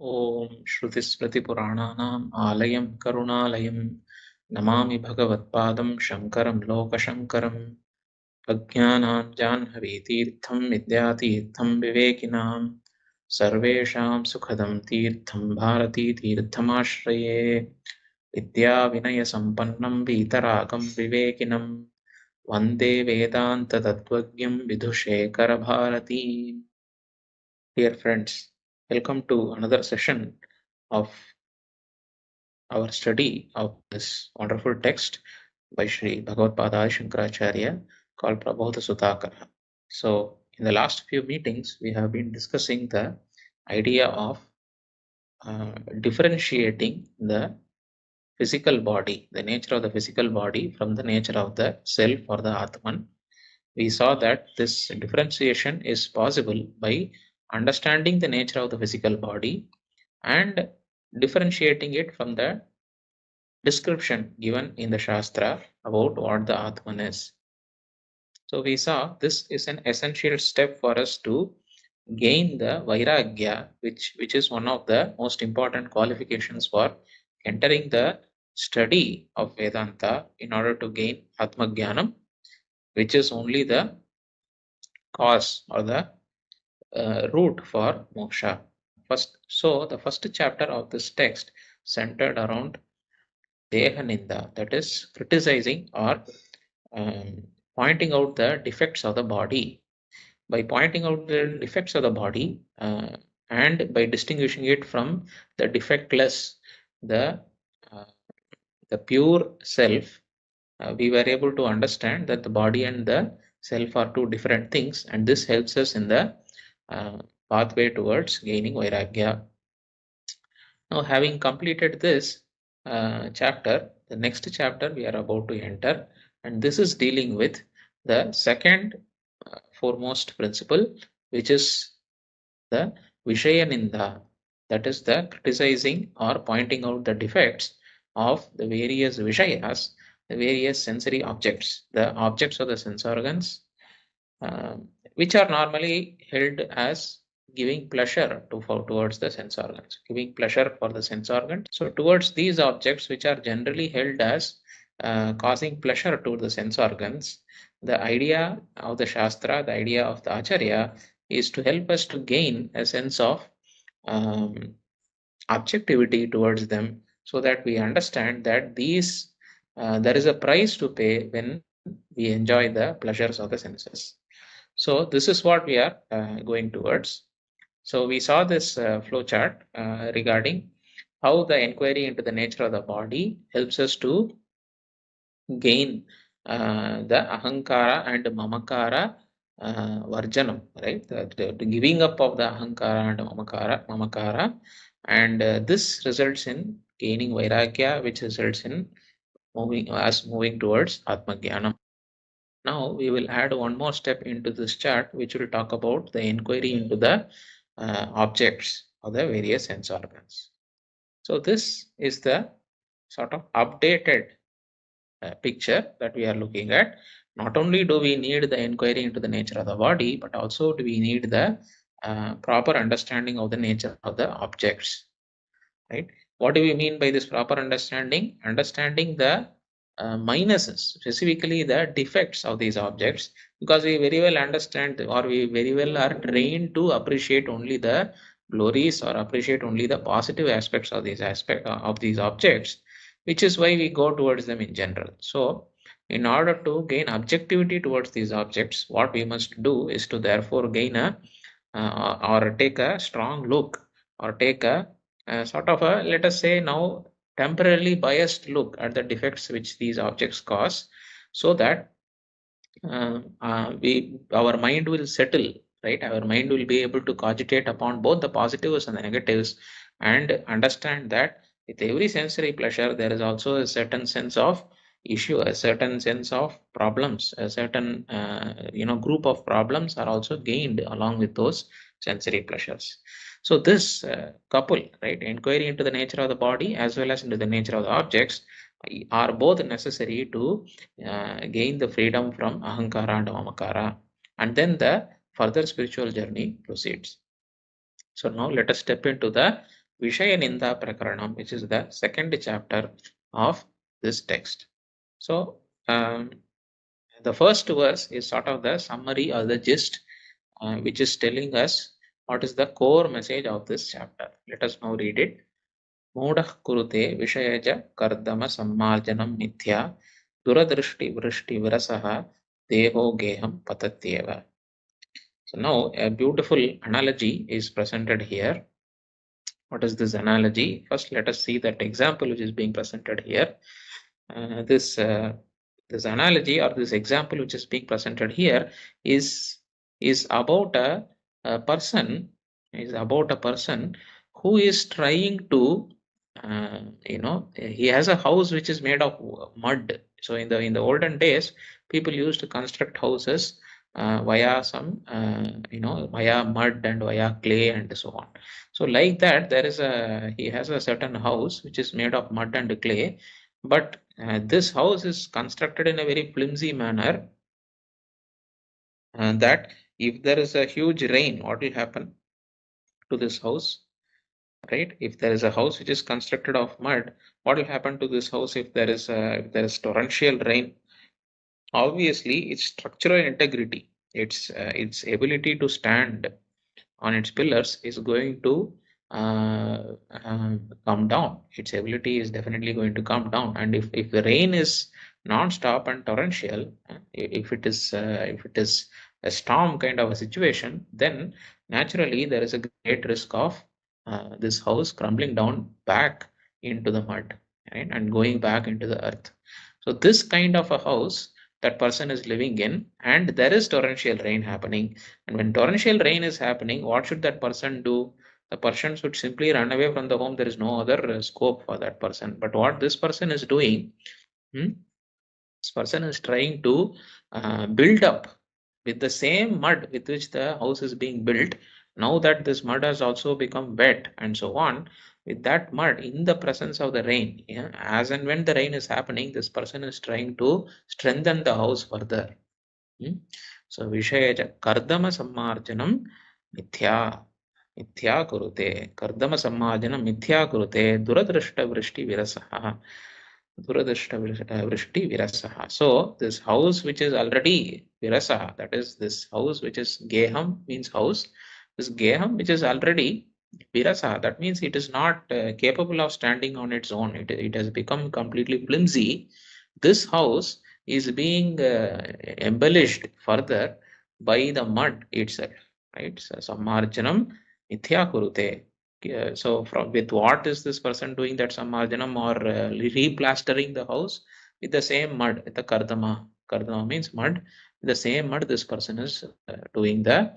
ॐ श्रुतिस्मृतिपुराणानाम् आलयं करुणालयं नमामि भगवत्पादं शङ्करं लोकशङ्करम् अज्ञानां जाह्नवीतीर्थं विद्यातीर्थं विवेकिनां सर्वेषां सुखदं तीर्थं भारतीतीर्थमाश्रये विद्याविनयसम्पन्नं वीतरागं विवेकिनं वन्दे वेदान्ततत्त्वज्ञं विधुशेखरभारतीम्. Dear friends, welcome to another session of our study of this wonderful text by Sri Bhagavad-pada Shankaracharya called PRABODHA SUDHAKARA. So, in the last few meetings, we have been discussing the idea of differentiating the physical body, the nature of the physical body from the nature of the self or the Atman. We saw that this differentiation is possible by understanding the nature of the physical body and differentiating it from the description given in the Shastra about what the Atman is. So we saw this is an essential step for us to gain the Vairagya, which is one of the most important qualifications for entering the study of Vedanta in order to gain Atmajnanam, which is only the cause or the route for moksha. So the first chapter of this text centered around Deha Ninda, that is criticizing or pointing out the defects of the body. By pointing out the defects of the body and by distinguishing it from the defectless, the uh, the pure self, we were able to understand that the body and the self are two different things, and this helps us in the uh, pathway towards gaining Vairagya. Now, having completed this chapter, the next chapter we are about to enter, and this is dealing with the second foremost principle, which is the Vishaya Ninda, that is the criticizing or pointing out the defects of the various Vishayas, the various sensory objects, the objects of the sense organs, which are normally held as giving pleasure towards the sense organs, giving pleasure for the sense organs. So towards these objects, which are generally held as causing pleasure to the sense organs, the idea of the Shastra, the idea of the Acharya is to help us to gain a sense of um, objectivity towards them, so that we understand that these there is a price to pay when we enjoy the pleasures of the senses. So this is what we are going towards. So we saw this flow chart regarding how the inquiry into the nature of the body helps us to gain the ahankara and mamakara varjanam, right? The giving up of the ahankara and mamakara, and this results in gaining vairagya, which results in moving towards atmajnanam. Now we will add one more step into this chart, which will talk about the inquiry into the objects of the various sense organs. So this is the sort of updated picture that we are looking at. Not only do we need the inquiry into the nature of the body, but also do we need the proper understanding of the nature of the objects, right? What do we mean by this proper understanding? Understanding the minuses, specifically the defects of these objects, because we very well understand or we very well are trained to appreciate only the glories or appreciate only the positive aspects of these objects, which is why we go towards them in general. So in order to gain objectivity towards these objects, what we must do is to therefore gain a or take a strong look, or take a sort of a, let us say now, temporarily biased look at the defects which these objects cause, so that our mind will settle, right? Our mind will be able to cogitate upon both the positives and the negatives, and understand that with every sensory pleasure there is also a certain sense of issue, a certain sense of problems, a certain group of problems are also gained along with those sensory pleasures. So this couple, right, inquiry into the nature of the body as well as into the nature of the objects, are both necessary to gain the freedom from ahankara and mamakara, and then the further spiritual journey proceeds. So now let us step into the Vishaya Ninda Prakaranam, which is the second chapter of this text. So, the first verse is sort of the summary or the gist, which is telling us what is the core message of this chapter. Let us now read it. Modah kurute vishayaja kardama sammarjanam mithya duradrishti vrishti virasaha deho geham patatyeva. So now a beautiful analogy is presented here. What is this analogy? First, let us see that example which is being presented here. This analogy or this example which is being presented here is about a person who is trying to he has a house which is made of mud. So in the olden days, people used to construct houses via some via mud and via clay and so on. So like that, he has a certain house which is made of mud and clay, but this house is constructed in a very flimsy manner, and that if there is a huge rain, what will happen to this house? Right? If there is a house which is constructed of mud, what will happen to this house if there is torrential rain? Obviously, its structural integrity, its ability to stand on its pillars is going to come down. Its ability is definitely going to come down. And if the rain is non-stop and torrential, if it is a storm kind of a situation, then naturally there is a great risk of this house crumbling down back into the mud, right, and going back into the earth. So this kind of a house that person is living in, and there is torrential rain happening, and when torrential rain is happening, what should that person do? The person should simply run away from the home. There is no other scope for that person. But what this person is doing, this person is trying to build up with the same mud with which the house is being built. Now that this mud has also become wet and so on, with that mud in the presence of the rain, yeah, as and when the rain is happening, this person is trying to strengthen the house further. So Vishayaja Kardama Sammarjanam Mithya Mithya Kurute. Kardama Sammarjanam Mithya Kurute Duradrashta Vrishti Virasaha. Duradrashta Vrishti Virasaha. So this house which is already Virasaha, that is this house which is Geham means house. This Geham which is already Virasaha, that means it is not capable of standing on its own. It has become completely flimsy. This house is being embellished further by the mud itself, right? So sammarjanam mithya kurute. So from with what is this person doing that sammarjanam or replastering the house? With the same mud, with the kardama. Kardama means mud. With the same mud, this person is doing the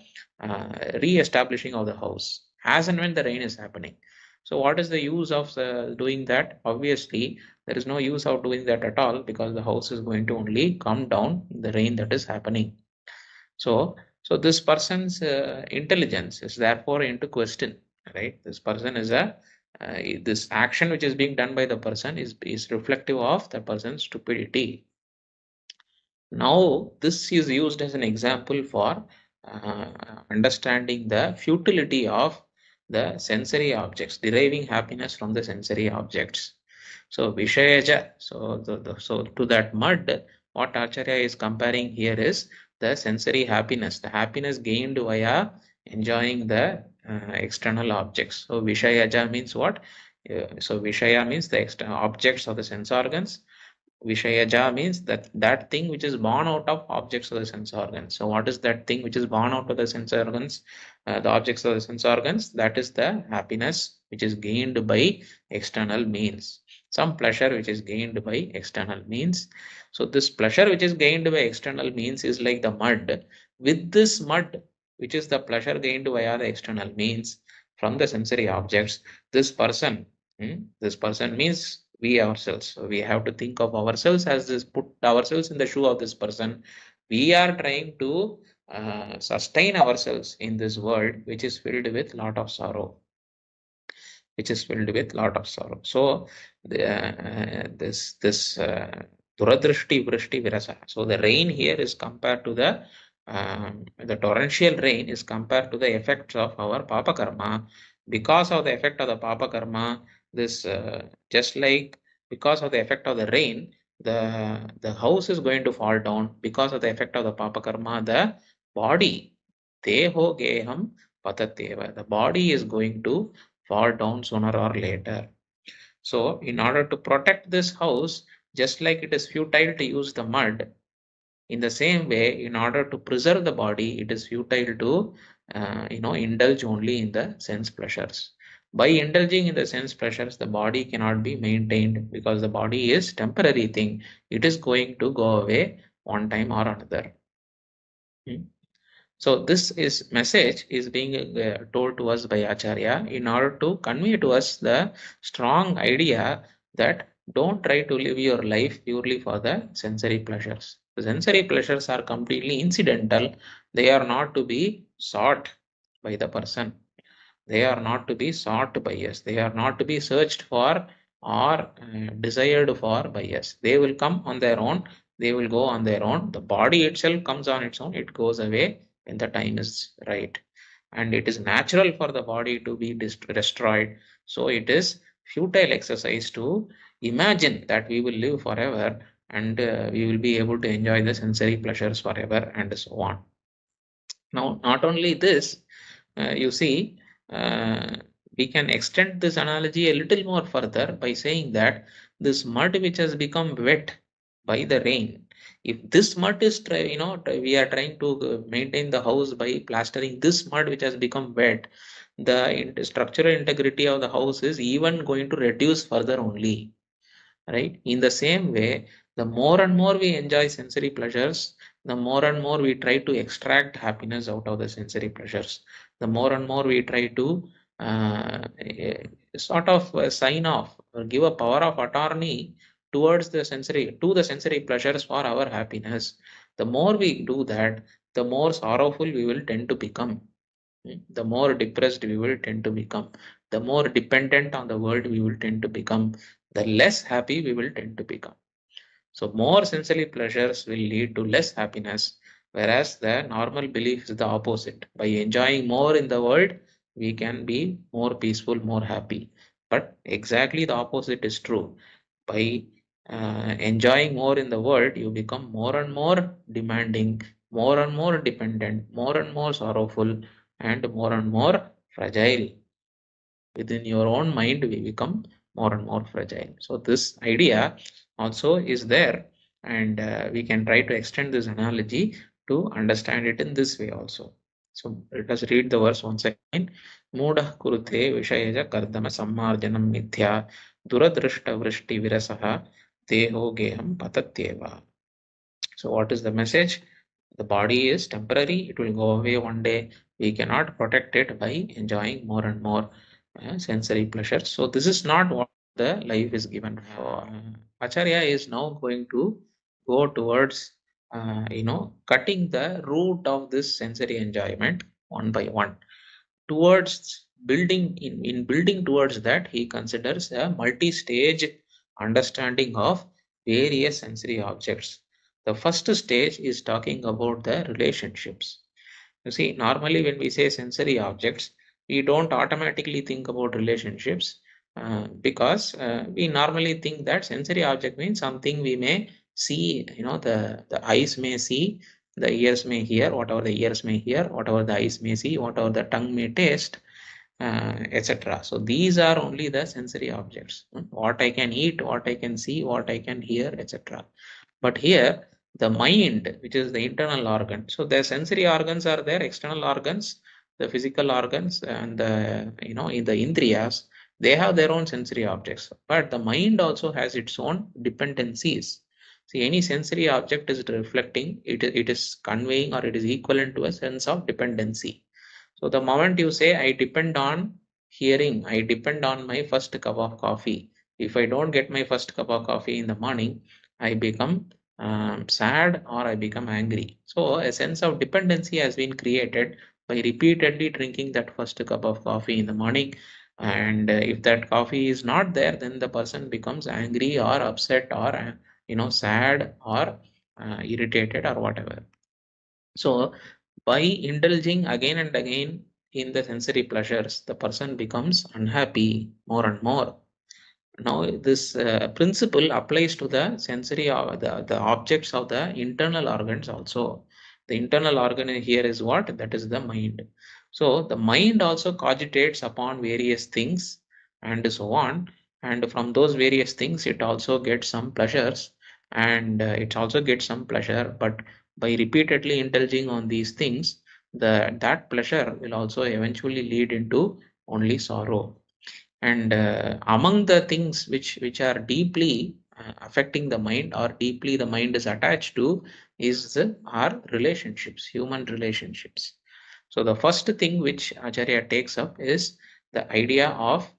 re-establishing of the house as and when the rain is happening. So what is the use of doing that? Obviously, there is no use of doing that at all, because the house is going to only come down in the rain that is happening. So this person's intelligence is therefore into question, right? This person is this action which is being done by the person is reflective of the person's stupidity. Now this is used as an example for understanding the futility of the sensory objects, deriving happiness from the sensory objects. So Vishayaja, so to that mud, what Acharya is comparing here is the sensory happiness, the happiness gained via enjoying the external objects. So Vishayaja means what? So Vishaya means the external objects of the sense organs. Vishayaja means that thing which is born out of objects of the sense organs. So what is that thing which is born out of the sense organs? The objects of the sense organs, that is the happiness which is gained by external means. Some pleasure which is gained by external means. So this pleasure which is gained by external means is like the mud. With this mud, which is the pleasure gained via the external means from the sensory objects, this person means we ourselves. So we have to think of ourselves as this, put ourselves in the shoe of this person. We are trying to sustain ourselves in this world which is filled with lot of sorrow. So this Duradrishti Vrishti Virasa. So the rain here is compared to the the torrential rain is compared to the effects of our papa karma. Because of the effect of the papa karma, this just like because of the effect of the rain, the house is going to fall down. Because of the effect of the papa karma, the body, deho geham patatyeva, the body is going to fall down sooner or later. So, in order to protect this house, just like it is futile to use the mud, in the same way, in order to preserve the body, it is futile to indulge only in the sense pleasures. By indulging in the sense pleasures, the body cannot be maintained because the body is temporary thing. It is going to go away one time or another. Hmm. So this is message is being told to us by Acharya in order to convey to us the strong idea that don't try to live your life purely for the sensory pleasures. The sensory pleasures are completely incidental. They are not to be sought by the person. They are not to be sought by us. They are not to be searched for or desired for by us. They will come on their own. They will go on their own. The body itself comes on its own. It goes away when the time is right. And it is natural for the body to be destroyed. So it is futile exercise to imagine that we will live forever and we will be able to enjoy the sensory pleasures forever and so on. Now, not only this, you see, uh, we can extend this analogy a little more further by saying that this mud which has become wet by the rain, if this mud is, we are trying to maintain the house by plastering this mud which has become wet, the structural integrity of the house is even going to reduce further only, right? In the same way, the more and more we enjoy sensory pleasures, the more and more we try to extract happiness out of the sensory pleasures. The more and more we try to sort of sign off or give a power of attorney towards the sensory pleasures for our happiness. The more we do that, the more sorrowful we will tend to become. The more depressed we will tend to become, the more dependent on the world we will tend to become, the less happy we will tend to become. So, more sensory pleasures will lead to less happiness, whereas the normal belief is the opposite. By enjoying more in the world, we can be more peaceful, more happy. But exactly the opposite is true. By enjoying more in the world, you become more and more demanding, more and more dependent, more and more sorrowful, and more fragile. Within your own mind, we become more and more fragile. So, this idea also is there, and we can try to extend this analogy to understand it in this way also. So, let us read the verse once again. Mudah kurute vishayaja kardama sammarjanam mithya duradrishta vrishti virasaha deho geham patatyeva. So, what is the message? The body is temporary, it will go away one day. We cannot protect it by enjoying more and more sensory pleasures. So, this is not what the life is given for. Acharya is now going to go towards, cutting the root of this sensory enjoyment one by one. Towards building, in building towards that, he considers a multi-stage understanding of various sensory objects. The first stage is talking about the relationships. You see, normally when we say sensory objects, we don't automatically think about relationships because we normally think that sensory object means something we may see, the eyes may see, the ears may hear, whatever the ears may hear, whatever the eyes may see, whatever the tongue may taste, etc. So these are only the sensory objects. What I can eat, what I can see, what I can hear, etc. But here, the mind, which is the internal organ. So the sensory organs are there, external organs, the physical organs, and the in the indriyas, they have their own sensory objects. But the mind also has its own dependencies. See, any sensory object is reflecting, it is conveying or it is equivalent to a sense of dependency. So the moment you say, I depend on hearing, I depend on my first cup of coffee. If I don't get my first cup of coffee in the morning, I become sad or I become angry. So a sense of dependency has been created by repeatedly drinking that first cup of coffee in the morning. And if that coffee is not there, then the person becomes angry or upset or sad or irritated or whatever. So by indulging again and again in the sensory pleasures, the person becomes unhappy more and more. Now, this principle applies to the sensory the objects of the internal organs also. The internal organ here is what? That is the mind. So the mind also cogitates upon various things and so on. And from those various things, it also gets some pleasures, and it also gets some pleasure. But by repeatedly indulging on these things, that pleasure will also eventually lead into only sorrow. And among the things which are deeply affecting the mind, or deeply the mind is attached to, is our relationships, human relationships. So the first thing which Acharya takes up is the idea of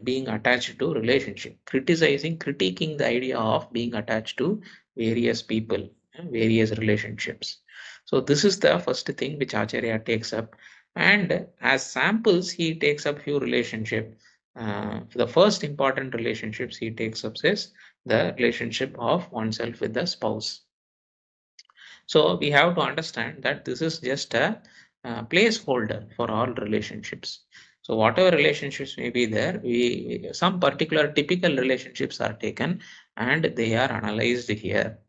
being attached to relationship, critiquing the idea of being attached to various people, various relationships. So this is the first thing which Acharya takes up, and as samples he takes up few relationship. The first important relationships he takes up is the relationship of oneself with the spouse. So we have to understand that this is just a placeholder for all relationships. So whatever relationships may be there, some particular typical relationships are taken and they are analyzed here.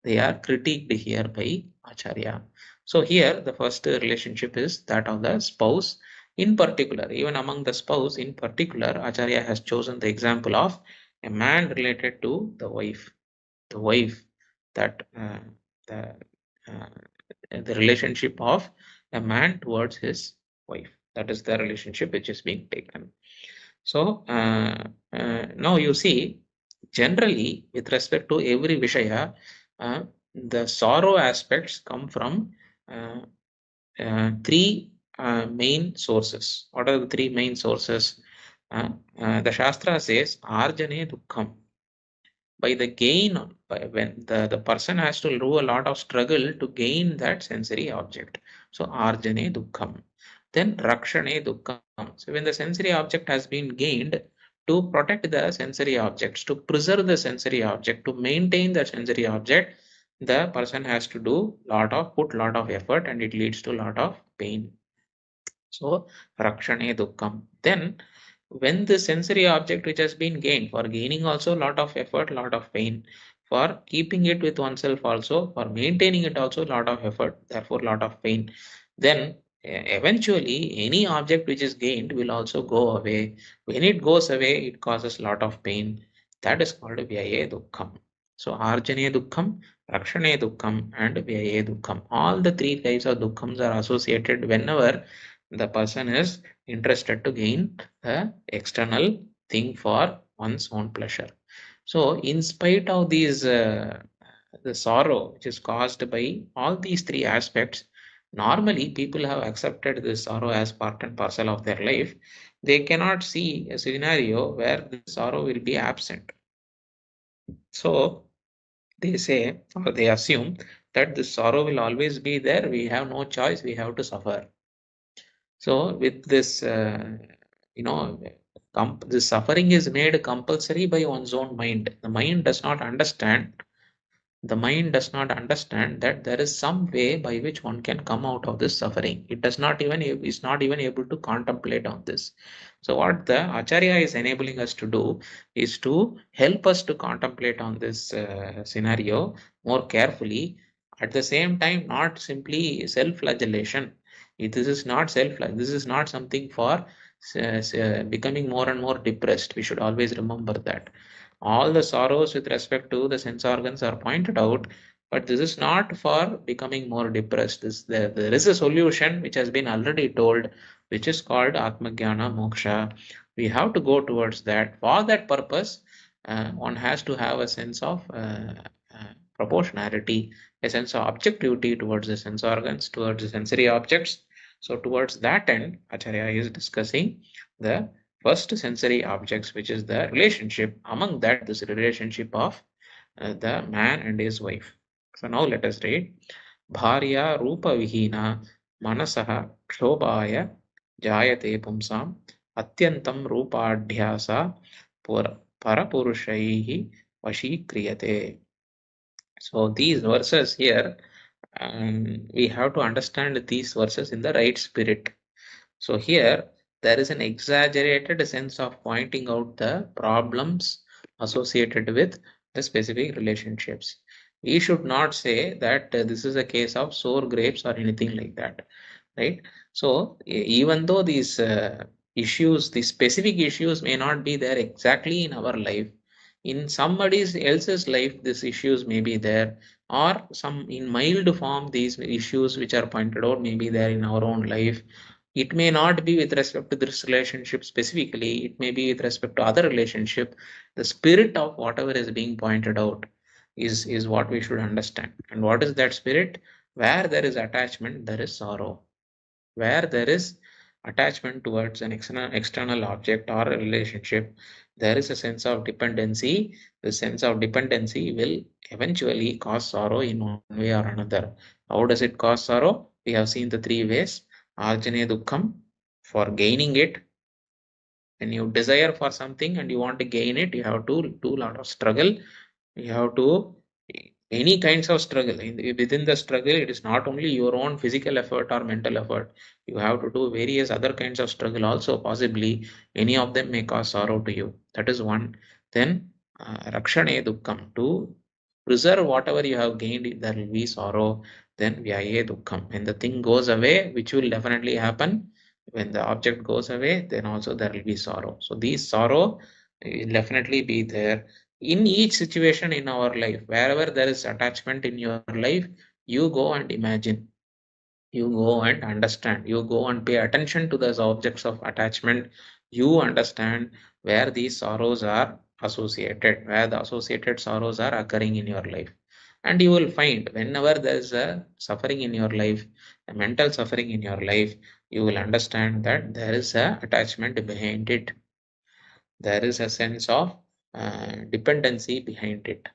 They are critiqued here by Acharya. So here the first relationship is that of the spouse. In particular, even among the spouse in particular, Acharya has chosen the example of a man related to the wife. The wife, that the uh, the relationship of a man towards his wife. That is the relationship which is being taken. So now you see, generally with respect to every Vishaya, the sorrow aspects come from uh, three main sources. What are the three main sources? The Shastra says, Arjane Dukkham. By the gain, by when the person has to do a lot of struggle to gain that sensory object. So Arjane Dukkham. Then Rakshane Dukkham. So when the sensory object has been gained, to protect the sensory objects, to preserve the sensory object, to maintain the sensory object, the person has to do put lot of effort, and it leads to lot of pain. So Rakshane Dukkham. Then when the sensory object which has been gained, for gaining also lot of effort, lot of pain, for keeping it with oneself also, for maintaining it also lot of effort, therefore lot of pain, then eventually any object which is gained will also go away. When it goes away, it causes lot of pain. That is called Vyaye Dukkham. So Arjane Dukkham, Rakshane Dukkham, and Vyaye Dukkham. All the three types of dukkhams are associated whenever the person is interested to gain the external thing for one's own pleasure. So in spite of these the sorrow which is caused by all these three aspects, normally people have accepted this sorrow as part and parcel of their life. They cannot see a scenario where the sorrow will be absent. So they say, or they assume, that the sorrow will always be there. We have no choice, we have to suffer. So with this, you know, the suffering is made compulsory by one's own mind. The mind does not understand that there is some way by which one can come out of this suffering. It does not even is not even able to contemplate on this. So what the Acharya is enabling us to do is to help us to contemplate on this scenario more carefully. At the same time, not simply self-flagellation. This is not self. This is not something for becoming more and more depressed. We should always remember that all the sorrows with respect to the sense organs are pointed out, but this is not for becoming more depressed. There is a solution which has been already told, which is called Atmajnana Moksha. We have to go towards that. For that purpose, one has to have a sense of proportionality, a sense of objectivity towards the sense organs, towards the sensory objects. So towards that end, Acharya is discussing the first sensory objects, which is the relationship. Among that, this relationship of the man and his wife. So now let us read. Bharya Rupa Vihina Manasaha Kshobhaya Jayate Pumsam Atyantam Rupadhyasa Parapurushaihi Vashikriyate. So these verses here we have to understand these verses in the right spirit. So here there is an exaggerated sense of pointing out the problems associated with the specific relationships. We should not say that this is a case of sour grapes or anything like that, right? So even though these issues, these specific issues may not be there exactly in our life, in somebody else's life, these issues may be there, or some in mild form, these issues which are pointed out may be there in our own life. It may not be with respect to this relationship specifically, it may be with respect to other relationship. The spirit of whatever is being pointed out is what we should understand. And what is that spirit? Where there is attachment, there is sorrow. Where there is attachment towards an external object or a relationship, there is a sense of dependency. The sense of dependency will eventually cause sorrow in one way or another. How does it cause sorrow? We have seen the three ways. Arjane Dukkham, for gaining it. When you desire for something and you want to gain it, you have to do a lot of struggle. You have to any kinds of struggle. Within the struggle, it is not only your own physical effort or mental effort. You have to do various other kinds of struggle also. Possibly any of them may cause sorrow to you. That is one. Then rakshane dukkham, to preserve whatever you have gained, if there will be sorrow. Then vyaye dukkham, when the thing goes away, which will definitely happen, when the object goes away, then also there will be sorrow. So these sorrow will definitely be there in each situation in our life. Wherever there is attachment in your life, you go and imagine, you go and understand, you go and pay attention to those objects of attachment. You understand where these sorrows are associated, where the associated sorrows are occurring in your life. And you will find whenever there is a suffering in your life, a mental suffering in your life, you will understand that there is a attachment behind it. There is a sense of dependency behind it.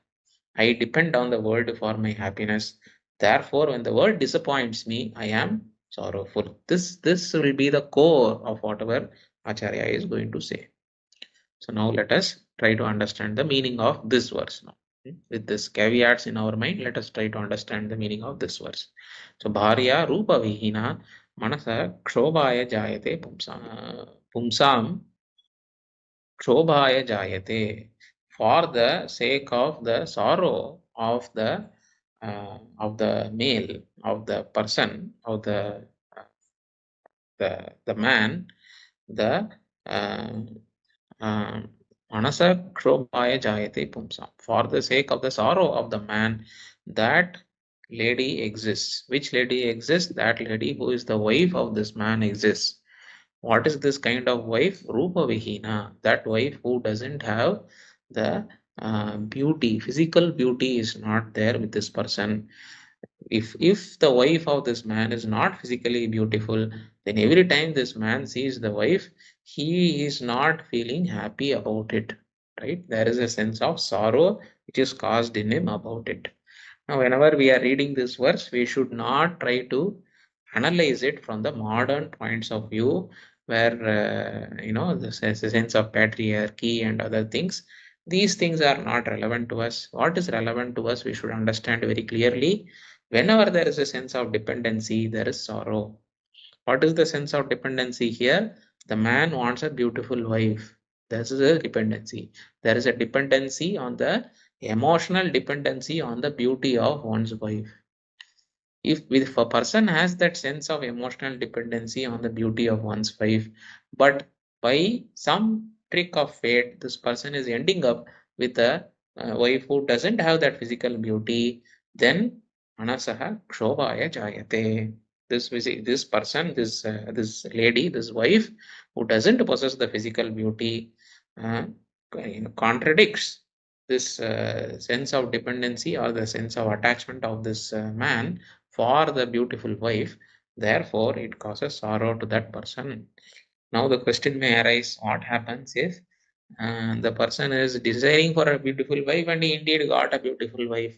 I depend on the world for my happiness. Therefore, when the world disappoints me, I am sorrowful. This will be the core of whatever Acharya is going to say. So now let us try to understand the meaning of this verse now. With this caveats in our mind, let us try to understand the meaning of this verse. So Bharya Rupa Vihina Manasa Kshobhaya Jayate Pumsam Kshobhaya Jayate, for the sake of the sorrow of the male, of the person, of the man, the Manasa Kshobhaya Jayate Pumsam, for the sake of the sorrow of the man, that lady exists. Which lady exists? That lady who is the wife of this man exists. What is this kind of wife? Rupa Vihina, that wife who doesn't have the beauty, physical beauty is not there with this person. If the wife of this man is not physically beautiful, then every time this man sees the wife, he is not feeling happy about it. Right? There is a sense of sorrow which is caused in him about it. Now, whenever we are reading this verse, we should not try to analyze it from the modern points of view, where the sense of patriarchy and other things. These things are not relevant to us. What is relevant to us, we should understand very clearly. Whenever there is a sense of dependency, there is sorrow. What is the sense of dependency here? The man wants a beautiful wife. This is a dependency. There is a dependency on the emotional dependency on the beauty of one's wife. If a person has that sense of emotional dependency on the beauty of one's wife, but by some trick of fate, this person is ending up with a wife who doesn't have that physical beauty, then Manasaha Kshobhaya Jayate. This person, this lady, this wife who doesn't possess the physical beauty, uh, contradicts this sense of dependency or the sense of attachment of this man for the beautiful wife. Therefore, it causes sorrow to that person. Now, the question may arise, what happens if the person is desiring for a beautiful wife and he indeed got a beautiful wife?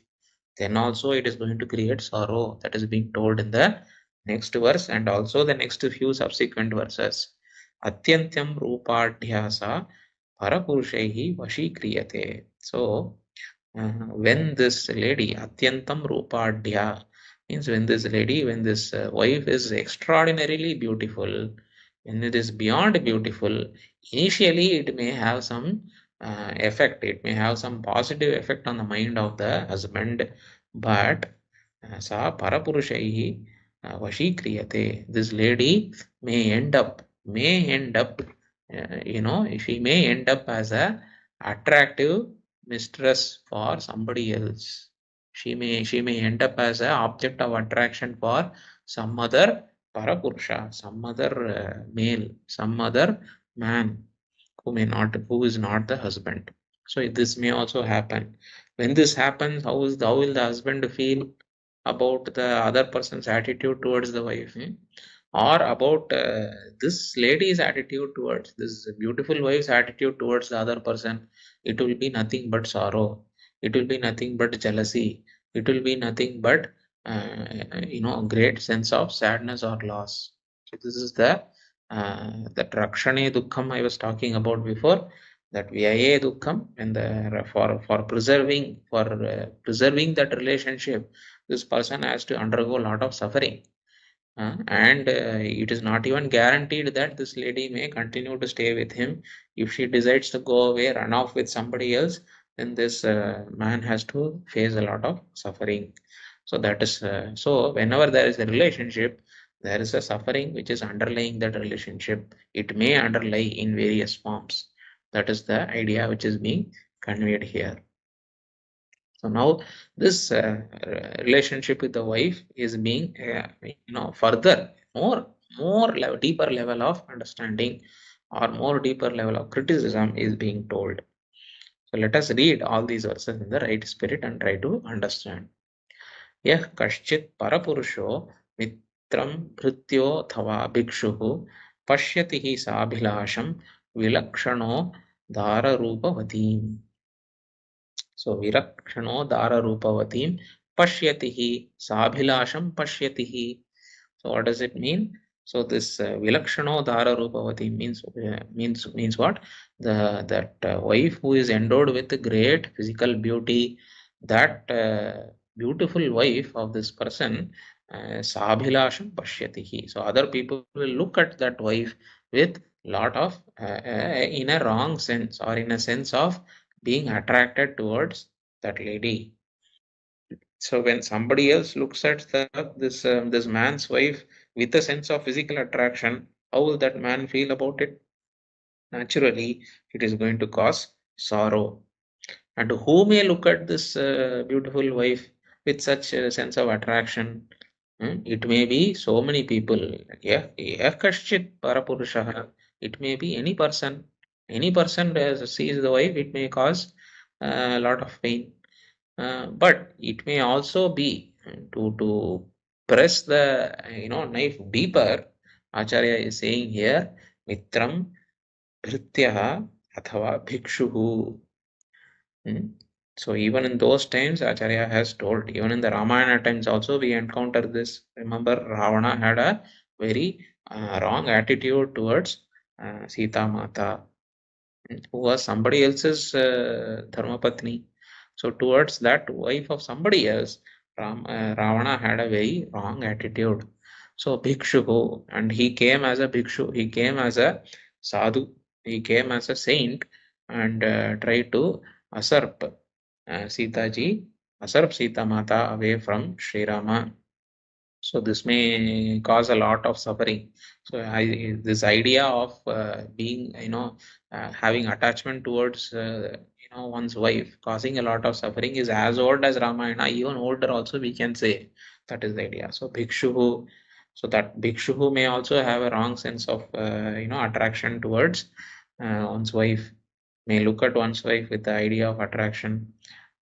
Then also it is going to create sorrow. That is being told in the next verse and also the next few subsequent verses. Atyantyam rupadhyasa parapurushehi vashikhriyate. So, when this lady, Atyantam Rupadhya, Means when this lady, when this wife is extraordinarily beautiful, when it is beyond beautiful, initially it may have some effect. It may have some positive effect on the mind of the husband, but sa parapurushaihi vashikriyate. This lady may end up, she may end up as a attractive mistress for somebody else. She may end up as an object of attraction for some other parapurusha, some other male, some other man who is not the husband. So this may also happen. When this happens, how will the husband feel about the other person's attitude towards the wife? Or about this lady's attitude towards this beautiful wife's attitude towards the other person? It will be nothing but sorrow. It will be nothing but jealousy. It will be nothing but great sense of sadness or loss. So this is that rakshane dukkham I was talking about before, that vyaye dukkham, and for preserving that relationship, this person has to undergo a lot of suffering. And it is not even guaranteed that this lady may continue to stay with him. If she decides to go away, run off with somebody else, then this man has to face a lot of suffering. So that is so whenever there is a relationship, there is a suffering which is underlying that relationship. It may underlie in various forms. That is the idea which is being conveyed here. So now this relationship with the wife is being, further deeper level of understanding or more deeper level of criticism is being told. So let us read all these verses in the right spirit and try to understand. Yah kaschit parapurusho mitram bhrityothava bhikshuhu pashyati hi sabhilasham vilakshano dhara rupavatim. So virakshano dara rupavatim pashyatihi sabhilasham pashyatihi. So what does it mean? So this vilakshano dara rupavati means what? That wife who is endowed with great physical beauty, that beautiful wife of this person, sabhilasham pashyatihi. So other people will look at that wife with lot of in a wrong sense, or in a sense of being attracted towards that lady. So when somebody else looks at this man's wife with a sense of physical attraction, how will that man feel about it? Naturally, it is going to cause sorrow. And who may look at this beautiful wife with such a sense of attraction? It may be so many people. Yeah, kaschit parapurushaha. It may be any person. Any person sees the wife, it may cause a lot of pain. But it may also be to press the knife deeper. Acharya is saying here, mitram bhrityaha athava bhikshuhu. So even in those times, Acharya has told, even in the Ramayana times also we encounter this. Remember, Ravana had a very wrong attitude towards Sita Mata, who was somebody else's Dharmapatni. So towards that wife of somebody else, Ravana had a very wrong attitude. So Bhikshu, and he came as a Bhikshu, he came as a sadhu, he came as a saint, and tried to usurp Sita ji, usurp Sita Mata away from Sri Rama. So this may cause a lot of suffering. So this idea of being, having attachment towards, one's wife, causing a lot of suffering is as old as Ramayana, even older also we can say. That is the idea. So Bhikshu, so that Bhikshu may also have a wrong sense of, attraction towards one's wife, may look at one's wife with the idea of attraction.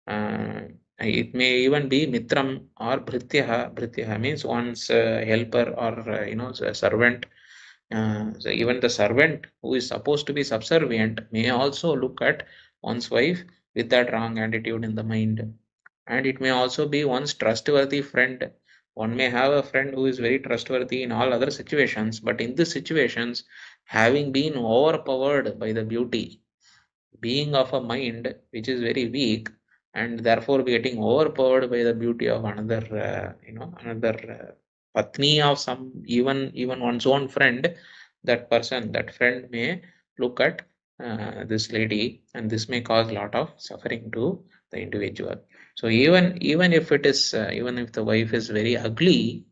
Uh, it may even be mitram or bhrityaha. Bhrityaha means one's helper or servant. So even the servant who is supposed to be subservient may also look at one's wife with that wrong attitude in the mind. And it may also be one's trustworthy friend. One may have a friend who is very trustworthy in all other situations, but in these situations, having been overpowered by the beauty, being of a mind which is very weak, and therefore getting overpowered by the beauty of another, patni of some, even one's own friend. That person, that friend may look at this lady, and this may cause a lot of suffering to the individual. So even if it is, even if the wife is very ugly,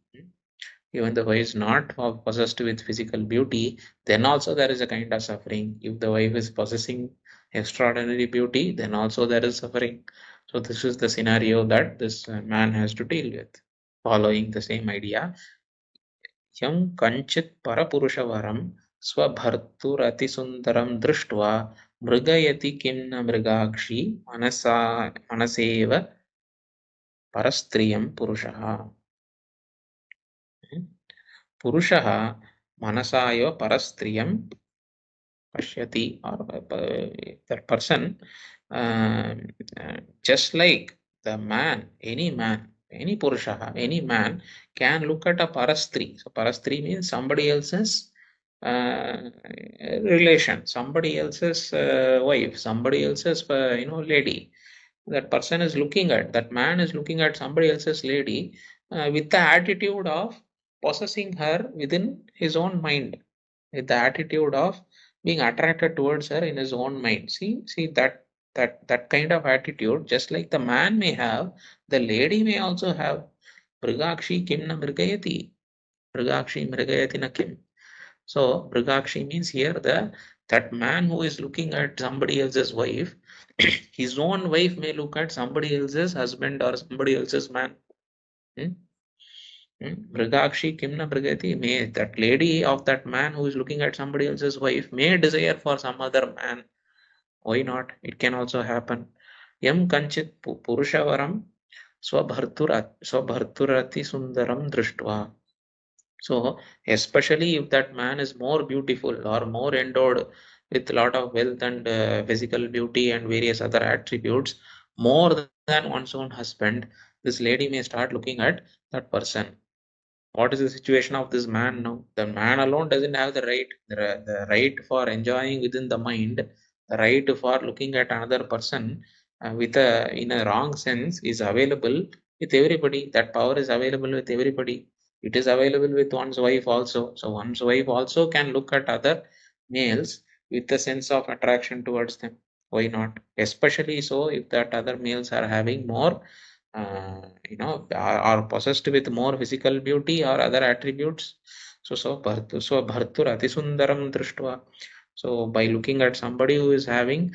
even the wife is not possessed with physical beauty, then also there is a kind of suffering. If the wife is possessing extraordinary beauty, then also there is suffering. So this is the scenario that this man has to deal with, following the same idea. यं कञ्चित् परपुरुषवरं स्वभर्तुरतिसुन्दरं दृष्ट्वा मृगयति किं न मृगाक्षी मनसेव परस्त्रियं पुरुषः. पुरुषः मनसा एव परस्त्रियं pashyati, or that person, just like the man, any purusha, any man can look at a parastri. So parastri means somebody else's relation, somebody else's wife, somebody else's lady. That person is looking at, that man is looking at somebody else's lady with the attitude of possessing her within his own mind, with the attitude of being attracted towards her in his own mind. See that kind of attitude, just like the man may have, the lady may also have. Brigakshi kim na mrigayati. Brigakshi mrigayati na kim. So Brigakshi means here that man who is looking at somebody else's wife, his own wife may look at somebody else's husband or somebody else's man. Brigakshi Kimna Brigati may, that lady of that man who is looking at somebody else's wife may desire for some other man. Why not? It can also happen. Yam Kanchit Purushavaram Swabharturati Sundaram Drishtva. So, especially if that man is more beautiful or more endowed with a lot of wealth and physical beauty and various other attributes, more than one's own husband, this lady may start looking at that person. What is the situation of this man now? The man alone doesn't have the right, the right for enjoying within the mind, the right for looking at another person with a, in a wrong sense, is available with everybody. That power is available with everybody. It is available with one's wife also. So one's wife also can look at other males with a sense of attraction towards them. Why not? Especially so if that other males are having more are possessed with more physical beauty or other attributes. So bhartur atisundaram drishtva. So by looking at somebody who is having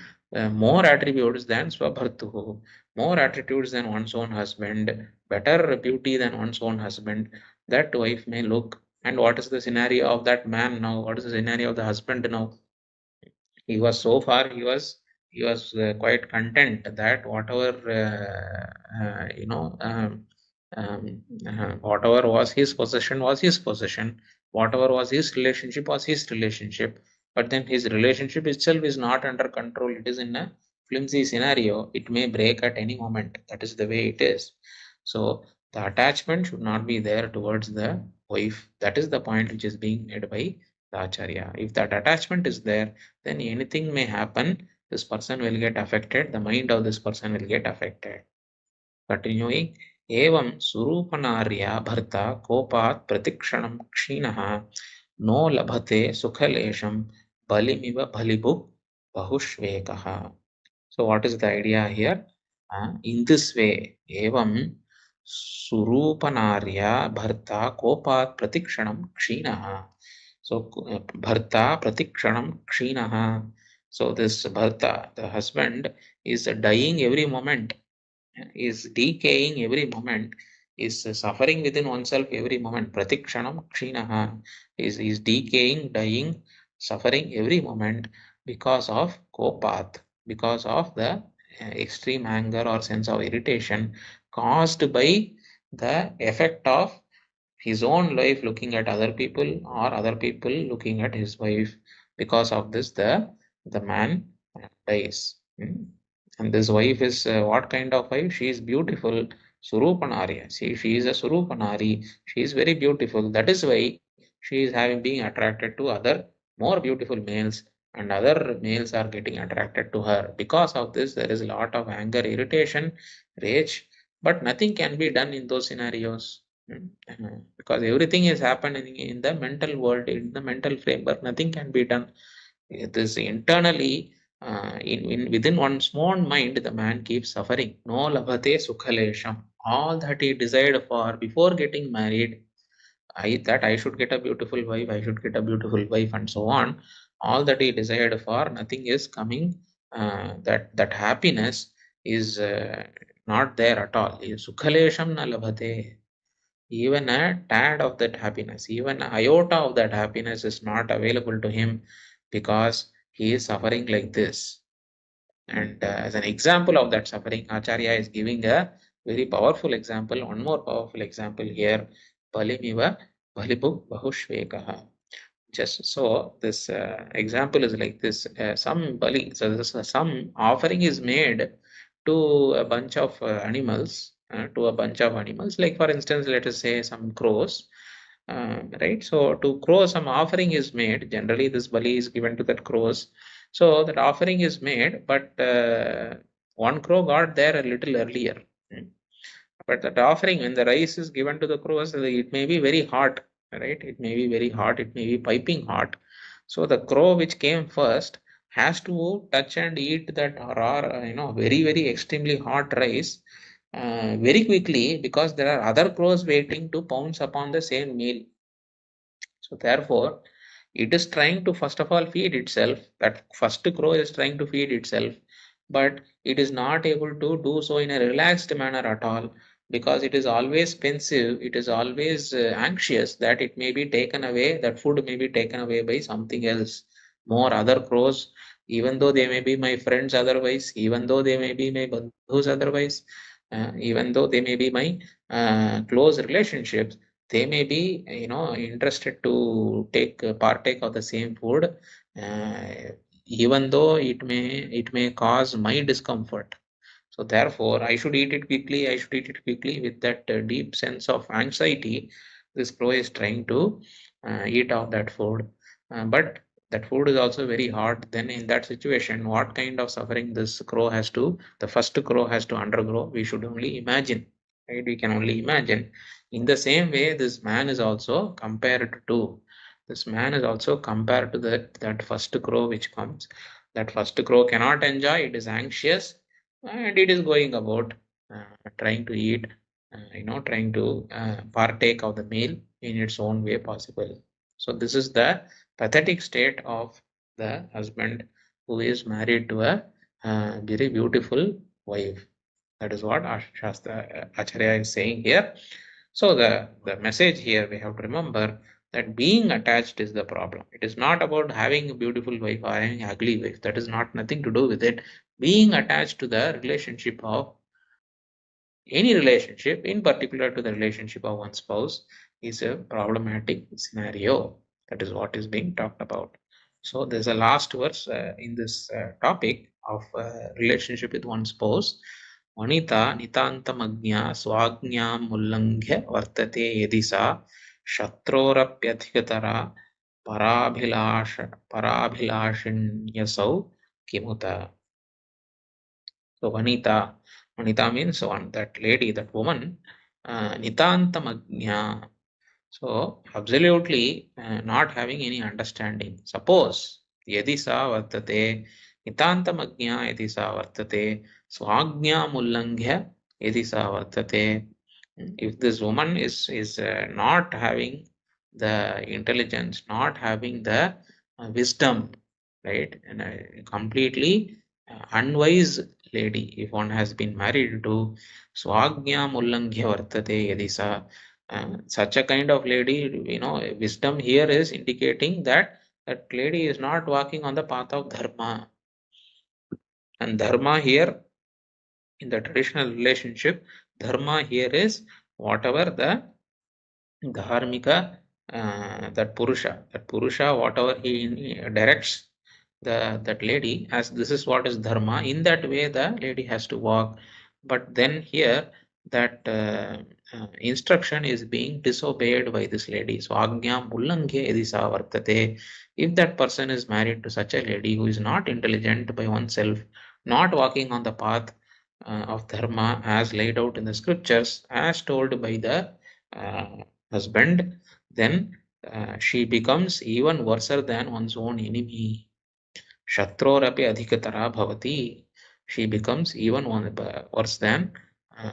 more attributes than swabhartuhu, more attributes than one's own husband, better beauty than one's own husband, that wife may look. And what is the scenario of that man now? What is the scenario of the husband now? He was, so far he was quite content that whatever whatever was his possession, whatever was his relationship, but then his relationship itself is not under control. It is in a flimsy scenario. It may break at any moment. That is the way it is. So the attachment should not be there towards the wife. That is the point which is being made by the acharya. If that attachment is there, then anything may happen. This person will get affected. The mind of this person will get affected. Continuing, evam surupanarya bharta kopat pratikshanam kshinah no labhate sukhalesham balimiva bhalibhu bahushvekaha. So what is the idea here? In this way, evam surupanarya bharta kopat pratikshanam kshinah. So bharta pratikshanam kshinah. So this bharta, the husband, is dying every moment, is decaying every moment, is suffering within oneself every moment. Pratikshanam kshinah is decaying, dying, suffering every moment because of kopat, because of the extreme anger or sense of irritation caused by the effect of his own life looking at other people or other people looking at his wife. Because of this, the man dies. And this wife is what kind of wife? She is beautiful, Surupanari. See, she is a Surupanari. She is very beautiful. That is why she is having being attracted to other more beautiful males. and other males are getting attracted to her. Because of this, there is a lot of anger, irritation, rage, but nothing can be done in those scenarios. Because everything is happening in the mental world, in the mental framework, nothing can be done. It is internally, within one's own mind, the man keeps suffering. No labhate sukhalesham. All that he desired for before getting married, I should get a beautiful wife, I should get a beautiful wife, and so on. All that he desired for, nothing is coming. That happiness is not there at all. Sukhalesham na labhate. Even a tad of that happiness, even an iota of that happiness is not available to him because he is suffering like this. And as an example of that suffering, Acharya is giving a very powerful example, one more powerful example here. Balimiva Balibu Bahushvekaha. Just so this example is like this: some bali, so this, some offering is made to a bunch of animals, like for instance, let us say some crows, right? So to crow, some offering is made. Generally, this bali is given to that crows. So that offering is made, but one crow got there a little earlier. Hmm. But that offering, when the rice is given to the crows, it may be very hot, right? It may be very hot, it may be piping hot. So the crow which came first has to touch and eat that raw, very, very extremely hot rice very quickly, because there are other crows waiting to pounce upon the same meal. So therefore, it is trying to first of all feed itself. That first crow is trying to feed itself, but it is not able to do so in a relaxed manner at all, because it is always pensive, it is always anxious that it may be taken away, that food may be taken away by something else, more other crows, even though they may be my friends otherwise, even though they may be my bandhus otherwise, even though they may be my close relationships, they may be interested to take partake of the same food, uh, even though it may cause my discomfort. So therefore, I should eat it quickly, I should eat it quickly. With that deep sense of anxiety, this crow is trying to eat off that food, but that food is also very hot. Then in that situation, what kind of suffering this crow has to, the first crow has to undergo, we should only imagine, right? We can only imagine. In the same way, this man is also compared to, that first crow which comes. That first crow cannot enjoy, it is anxious, and it is going about trying to eat, trying to partake of the meal in its own way possible. So this is the pathetic state of the husband who is married to a very beautiful wife. That is what Acharya is saying here. So the message here, we have to remember that being attached is the problem. It is not about having a beautiful wife or having an ugly wife. That is not nothing to do with it. Being attached to the relationship of any relationship, in particular to the relationship of one spouse, is a problematic scenario. That is what is being talked about. So there's a last verse in this topic of relationship with one spouse. Vanita nitantamagnya swagnyam ullangya vartate yedi sa shatrorapyathikatara parabhilashinyasau kimuta. So Vanita means one, that lady, that woman, Nitantamagnya. So absolutely not having any understanding. Suppose Yadi sa vartate, Nitantamagnya yadi sa vartate, Swagnya mullangya yadi sa vartate. If this woman is not having the intelligence, not having the wisdom, right, and completely unwise lady, if one has been married to Swagnya mullangya vartate yadi sa, such a kind of lady, wisdom here is indicating that that lady is not walking on the path of dharma. And dharma here, in the traditional relationship, dharma here is whatever the dharmika, that purusha, whatever he directs that lady, as this is what is dharma, in that way the lady has to walk. But then here that instruction is being disobeyed by this lady. So Agnyam Ullanghe Edisa Vartate. If that person is married to such a lady who is not intelligent by oneself, not walking on the path of dharma as laid out in the scriptures, as told by the uh, husband, then she becomes even worse than one's own enemy. Shatrorapi adhikatara bhavati. She becomes even worse than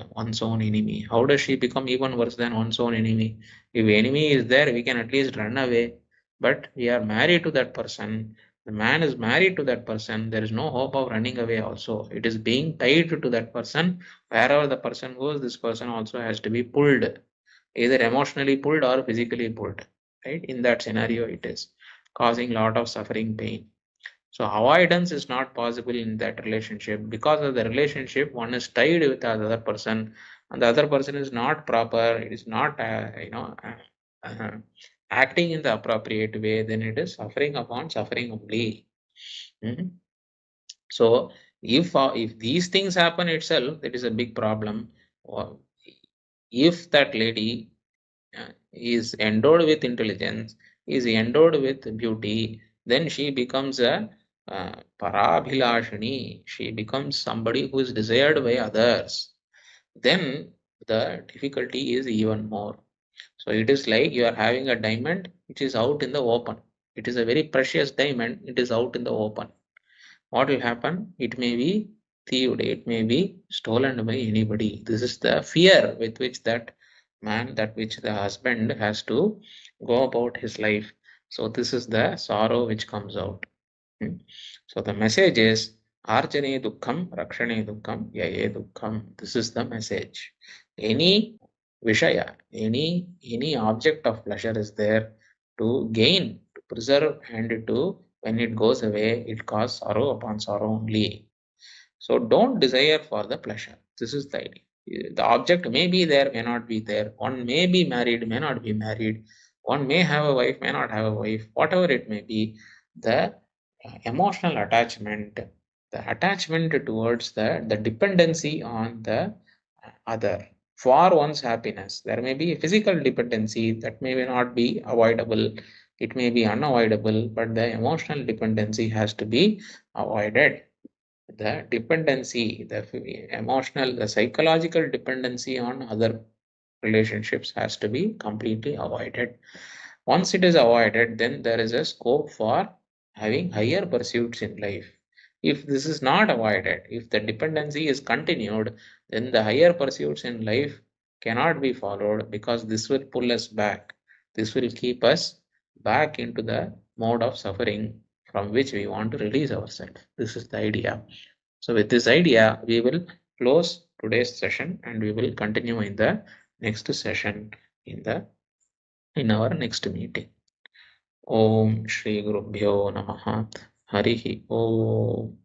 one's own enemy. How does she become even worse than one's own enemy? If enemy is there, we can at least run away. But we are married to that person. The man is married to that person. There is no hope of running away also. It is being tied to that person. Wherever the person goes, this person also has to be pulled, either emotionally pulled or physically pulled. Right? In that scenario, it is causing a lot of suffering, pain. So avoidance is not possible in that relationship. Because of the relationship, one is tied with the other person, and the other person is not proper. It is not, acting in the appropriate way. Then it is suffering upon suffering only. Mhm. So if these things happen itself, that is a big problem. Or if that lady is endowed with intelligence, is endowed with beauty, then she becomes a parabhilashini. She becomes somebody who is desired by others. Then the difficulty is even more. So it is like you are having a diamond which is out in the open. It is a very precious diamond. It is out in the open. What will happen? It may be thieved, it may be stolen by anybody. This is the fear with which that man, that which the husband has to go about his life. So this is the sorrow which comes out. Hmm. So the message is Arjane Dukkham, Rakshane Dukkham, Yaye Dukkham. This is the message. Any Vishaya, any object of pleasure is there to gain, to preserve, and to when it goes away, it causes sorrow upon sorrow only. So don't desire for the pleasure. This is the idea. The object may be there, may not be there. One may be married, may not be married. One may have a wife, may not have a wife. Whatever it may be, the emotional attachment, the attachment towards the dependency on the other for one's happiness. There may be a physical dependency that may not be avoidable. It may be unavoidable, but the emotional dependency has to be avoided. The dependency, the emotional, the psychological dependency on other relationships has to be completely avoided. Once it is avoided, then there is a scope for having higher pursuits in life. If this is not avoided, if the dependency is continued, then the higher pursuits in life cannot be followed, because this will pull us back. This will keep us back into the mode of suffering from which we want to release ourselves. This is the idea. So with this idea, we will close today's session and we will continue in the next session in our next meeting. Om Shri Gurubhyo Namaha. Harihi Om.